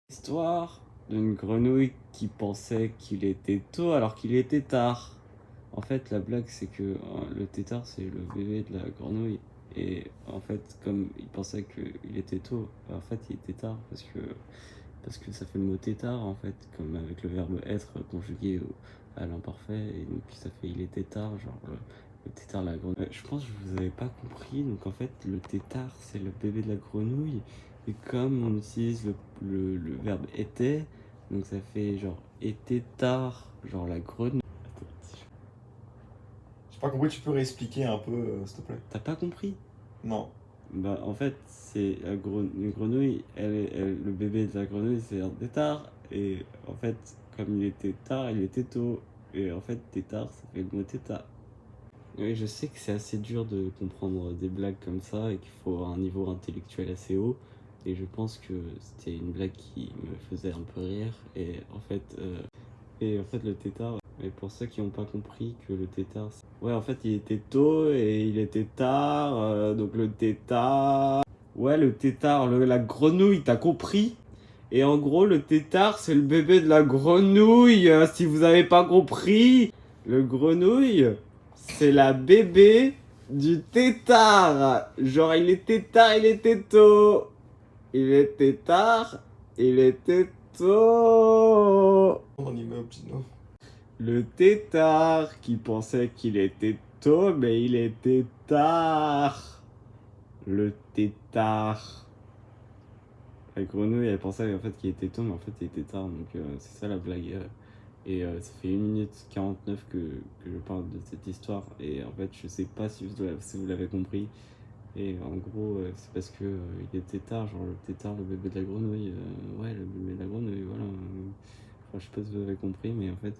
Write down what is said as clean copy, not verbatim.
Histoire d'une grenouille qui pensait qu'il était tôt alors qu'il était tard. En fait, la blague, c'est que le tétard, c'est le bébé de la grenouille. Et en fait, comme il pensait qu'il était tôt, en fait, il était tard parce que ça fait le mot tétard, en fait, comme avec le verbe être conjugué à l'imparfait. Et donc, ça fait il était tard, genre le tétard, la grenouille. Je pense que vous avez pas compris. Donc, en fait, le tétard, c'est le bébé de la grenouille. Et comme on utilise le verbe était, donc ça fait genre était tard, genre la grenouille. J'ai pas compris, tu peux réexpliquer un peu, s'il te plaît? T'as pas compris? Non. Bah en fait, c'est une grenouille, le bébé de la grenouille c'est un tétard. Et en fait, comme il était tard, il était tôt. Et en fait, tétard, ça fait le mot tétard. Oui, je sais que c'est assez dur de comprendre des blagues comme ça et qu'il faut un niveau intellectuel assez haut. Et je pense que c'était une blague qui me faisait un peu rire. Et en fait, le tétard, et pour ceux qui n'ont pas compris que le tétard, ouais, en fait, il était tôt et il était tard. Donc le tétard. Ouais, le tétard, la grenouille, t'as compris? Et en gros, le tétard, c'est le bébé de la grenouille. Si vous avez pas compris, le grenouille, c'est la bébé du tétard. Genre, il était tard, il était tôt. Il était tard, il était tôt. Dans l'immeuble, Gino. Le tétard qui pensait qu'il était tôt, mais il était tard. Le tétard. La grenouille, elle pensait en fait qu'il était tôt, mais en fait il était tard. Donc c'est ça la blague. Ça fait 1 minute 49 que je parle de cette histoire. Et en fait, je sais pas si vous l'avez compris. Et en gros, c'est parce que il était tard, genre le tétard, le bébé de la grenouille. Ouais, le bébé de la grenouille, voilà. Enfin, je sais pas si vous avez compris, mais en fait,